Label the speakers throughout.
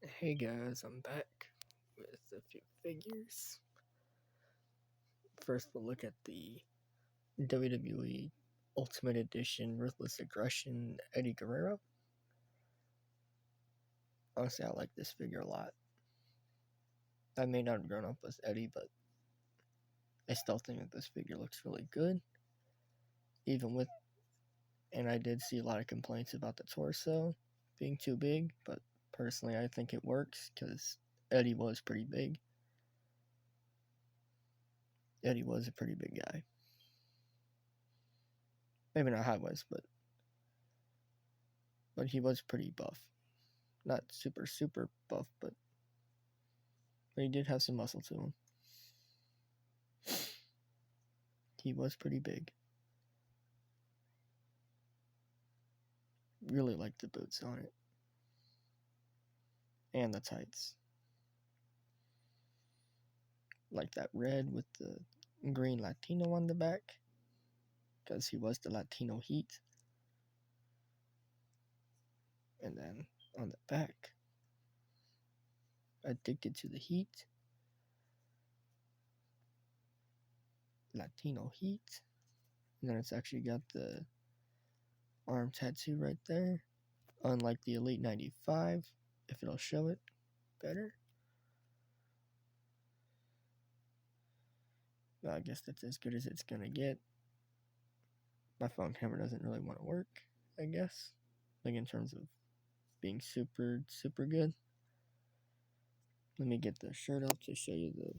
Speaker 1: Hey guys, I'm back with a few figures. First, we'll look at the WWE Ultimate Edition Ruthless Aggression Eddie Guerrero. Honestly, I like this figure a lot. I may not have grown up with Eddie, but I still think that this figure looks really good. And I did see a lot of complaints about the torso being too big, but personally I think it works because Eddie was pretty big. Eddie was a pretty big guy. Maybe not how I was, but he was pretty buff. Not super buff, but he did have some muscle to him. He was pretty big. Really liked the boots on it. And the tights. Like that red with the green Latino on the back. Because he was the Latino Heat. And then on the back, Addicted to the Heat. Latino Heat. And then it's actually got the arm tattoo right there. Unlike the Elite 95, if it'll show it better. Well, I guess that's as good as it's gonna get. My phone camera doesn't really want to work, I guess. Like in terms of being super good. Let me get the shirt up to show you the...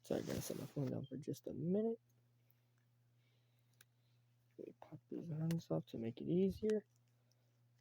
Speaker 1: Sorry, I gotta set my phone down for just a minute. Let me pop these hands off to make it easier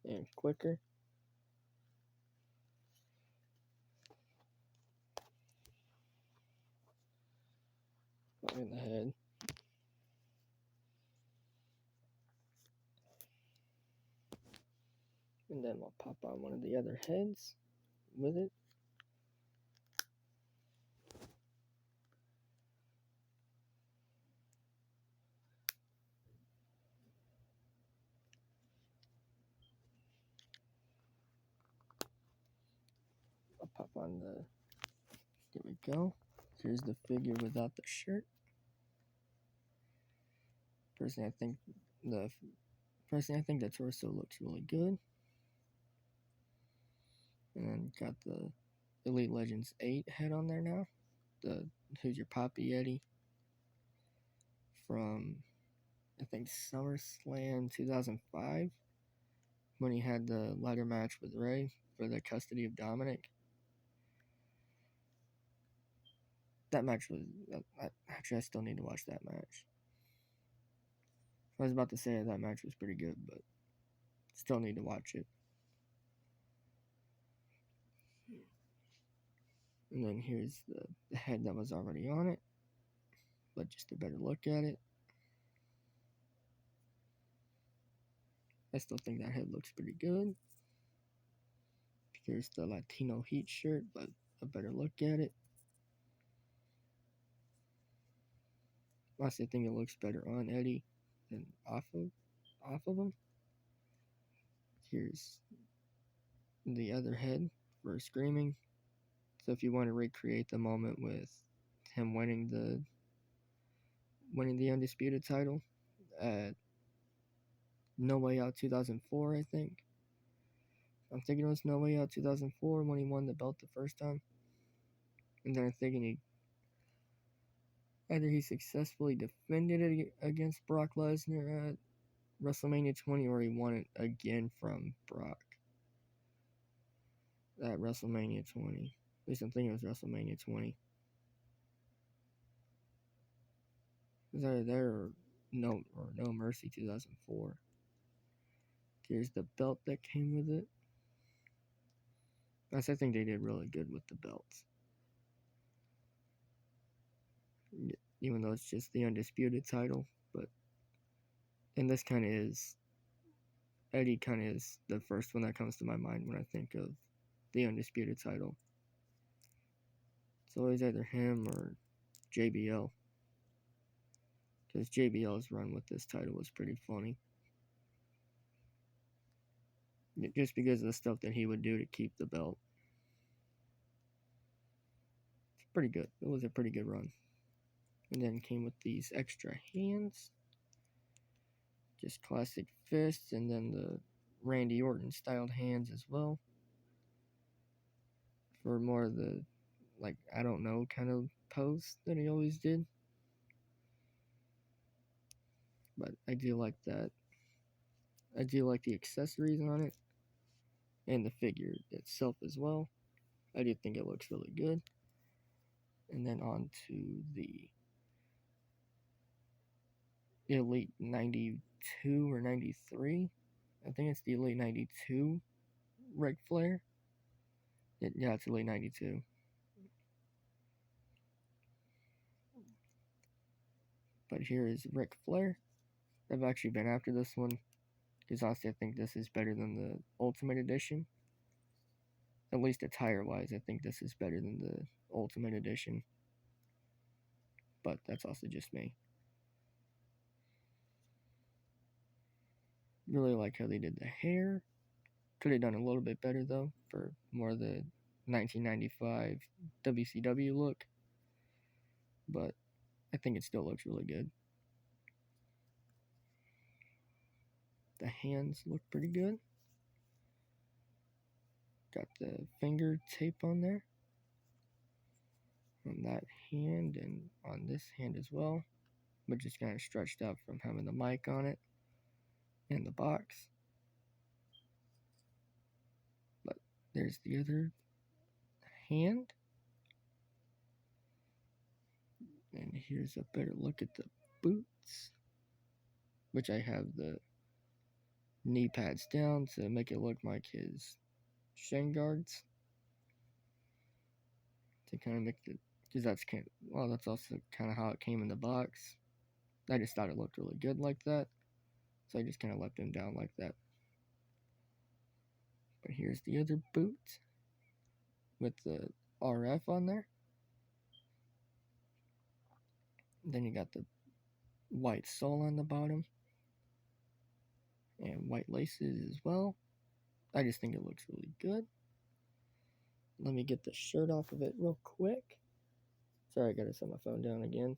Speaker 1: and quicker. In the head. And then we'll pop on one of the other heads with it. I'll pop on the... There we go. Here's the figure without the shirt. Personally, I think the torso looks really good. And then got the Elite Legends 8 head on there now. The Who's Your Poppy Eddie from, I think, SummerSlam 2005 when he had the ladder match with Ray for the custody of Dominic. That match was... Actually, I still need to watch that match. I was about to say that match was pretty good, but still need to watch it. And then here's the head that was already on it, but just a better look at it. I still think that head looks pretty good. Here's the Latino Heat shirt, but a better look at it. Honestly, I think it looks better on Eddie than off of him. Here's the other head for Screaming. So if you want to recreate the moment with him winning the Undisputed title at No Way Out 2004, I think. I'm thinking it was No Way Out 2004 when he won the belt the first time. And then I'm thinking either he successfully defended it against Brock Lesnar at WrestleMania 20 or he won it again from Brock at WrestleMania 20. At least I'm thinking it was WrestleMania 20. It was either there or No Mercy 2004. Here's the belt that came with it. I think they did really good with the belts. Even though it's just the Undisputed title. And this kind of is... Eddie kind of is the first one that comes to my mind when I think of the Undisputed title. It's always either him or JBL. Because JBL's run with this title was pretty funny. Just because of the stuff that he would do to keep the belt. pretty good. It was a pretty good run. And then came with these extra hands. Just classic fists, and then the Randy Orton styled hands as well. For more of the, like, I don't know kind of pose that he always did. But I do like that. I do like the accessories on it. And the figure itself as well. I do think it looks really good. And then on to the Elite 92 or 93. I think it's the Elite 92 Ric Flair. Yeah, it's Elite 92. But here is Ric Flair. I've actually been after this one because honestly I think this is better than the Ultimate Edition. At least attire wise, I think this is better than the Ultimate Edition. But that's also just me. Really like how they did the hair. Could have done a little bit better though for more of the 1995 WCW look. But I think it still looks really good. The hands look pretty good. Got the finger tape on there. On that hand and on this hand as well. But just kind of stretched out from having the mic on it and the box. But there's the other hand. And here's a better look at the boots. Which I have the knee pads down to make it look like his shin guards. To kind of make the, because that's kind of, well, that's also kind of how it came in the box. I just thought it looked really good like that. So I just kind of left them down like that. But here's the other boot with the RF on there. Then you got the white sole on the bottom. And white laces as well. I just think it looks really good. Let me get the shirt off of it real quick. Sorry, I gotta set my phone down again.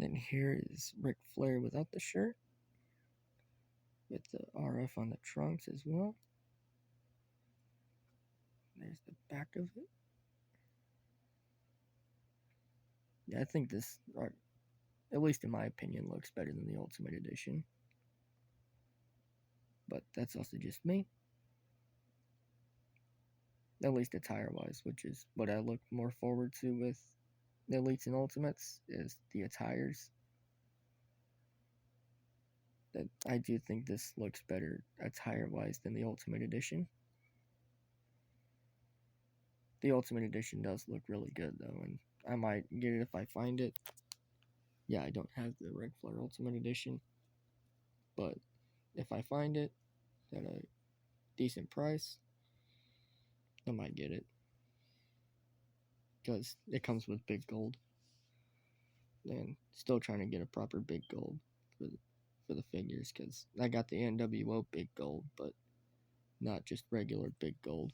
Speaker 1: And then here is Ric Flair without the shirt. With the RF on the trunks as well. There's the back of it. Yeah, I think this, at least in my opinion, looks better than the Ultimate Edition. But that's also just me. At least attire-wise, which is what I look more forward to with the Elites and Ultimates, is the attires. That I do think this looks better attire-wise than the Ultimate Edition. The Ultimate Edition does look really good though, and I might get it if I find it. Yeah, I don't have the Ric Flair Ultimate Edition, but if I find it at a decent price, I might get it. Because it comes with big gold. And still trying to get a proper big gold for the figures, because I got the NWO big gold, but not just regular big gold.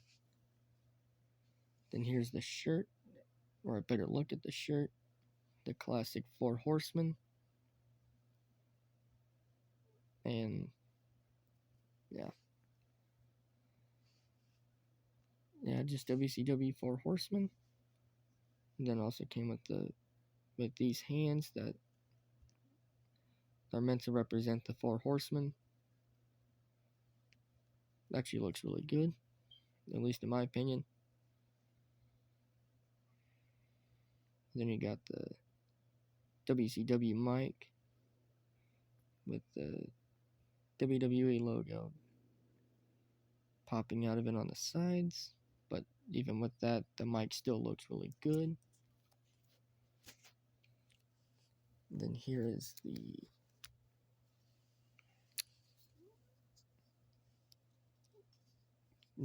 Speaker 1: Then here's the shirt, or a better look at the shirt. The classic 4 Horsemen. And yeah, just WCW 4 Horsemen. And then also came with these hands that are meant to represent the 4 Horsemen. Actually looks really good, at least in my opinion. Then you got the WCW mic with the WWE logo popping out of it on the sides, but even with that, the mic still looks really good. And then here is the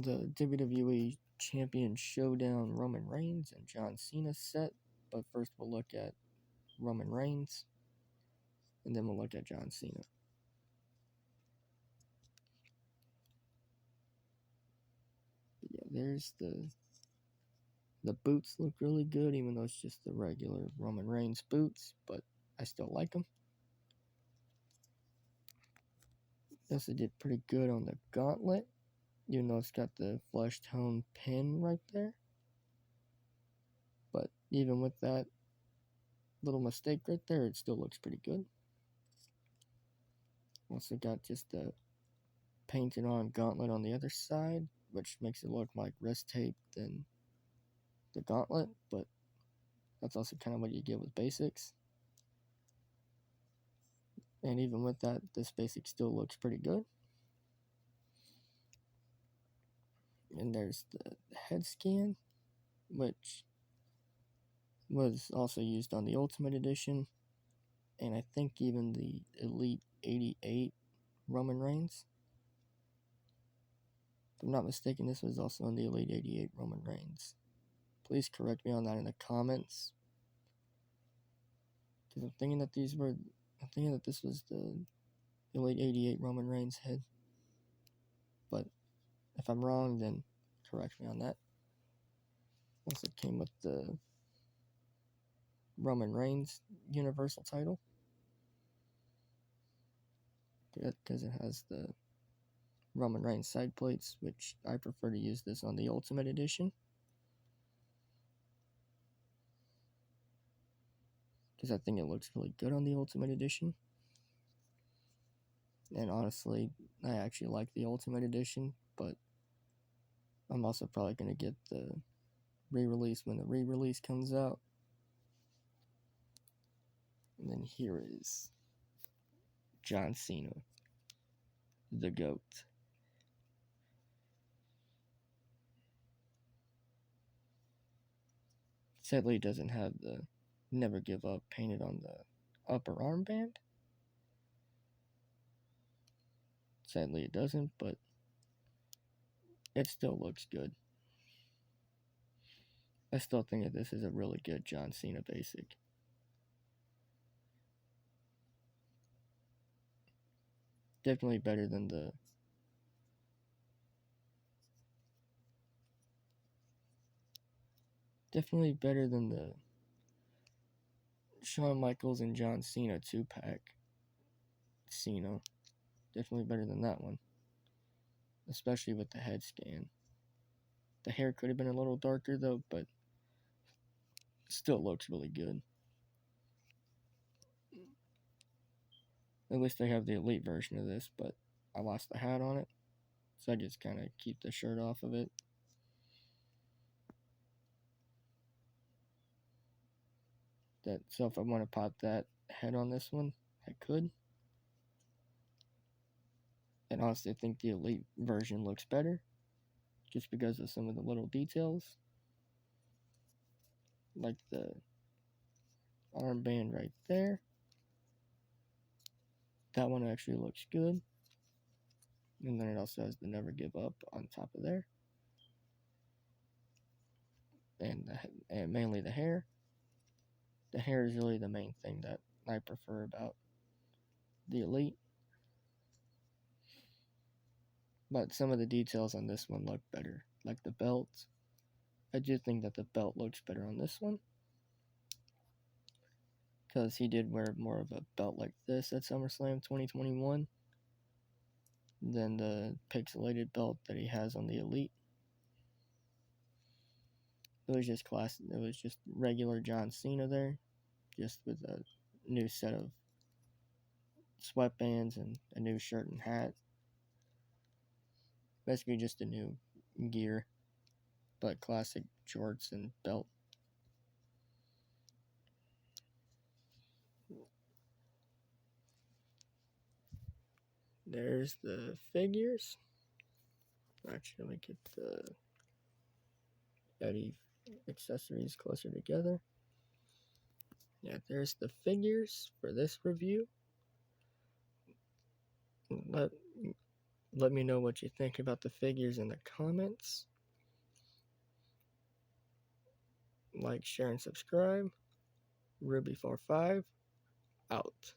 Speaker 1: WWE Champion Showdown Roman Reigns and John Cena set. But first we'll look at Roman Reigns, and then we'll look at John Cena. But yeah, there's the boots look really good, even though it's just the regular Roman Reigns boots, but I still like them. They also did pretty good on the gauntlet, even though it's got the flesh tone pin right there. But even with that little mistake right there, it still looks pretty good. Also got just the painted on gauntlet on the other side, which makes it look like wrist tape than the gauntlet, but that's also kind of what you get with basics. And even with that, this basic still looks pretty good. And there's the head scan, which was also used on the Ultimate Edition, and I think even the Elite 88 Roman Reigns. If I'm not mistaken, this was also on the Elite 88 Roman Reigns. Please correct me on that in the comments, because I'm thinking that this was the Elite 88 Roman Reigns head. But if I'm wrong, then correct me on that. Also came with the Roman Reigns Universal title, because it has the Roman Reigns side plates, which I prefer to use this on the Ultimate Edition, because I think it looks really good on the Ultimate Edition. And honestly, I actually like the Ultimate Edition, but I'm also probably going to get the re-release when the re-release comes out. And then here is John Cena, the GOAT. Sadly, it doesn't have the Never Give Up painted on the upper armband. Sadly, it doesn't, but it still looks good. I still think that this is a really good John Cena basic. Definitely better than the Shawn Michaels and John Cena 2-pack Cena. Definitely better than that one, especially with the head scan. The hair could have been a little darker though, but still looks really good. At least I have the Elite version of this, but I lost the hat on it, so I just kind of keep the shirt off of it. So if I want to pop that head on this one, I could. And honestly, I think the Elite version looks better, just because of some of the little details, like the armband right there. That one actually looks good. And then it also has the Never Give Up on top of there. And mainly the hair. The hair is really the main thing that I prefer about the Elite. But some of the details on this one look better, like the belt. I do think that the belt looks better on this one, because he did wear more of a belt like this at SummerSlam 2021 than the pixelated belt that he has on the Elite. It was just classic. It was just regular John Cena there, just with a new set of sweatbands and a new shirt and hat. Basically just a new gear, but classic shorts and belt. There's the figures. Actually, let me get the Eddie accessories closer together. Yeah, there's the figures for this review. Let me know what you think about the figures in the comments. Like, share, and subscribe. Ruby45 out.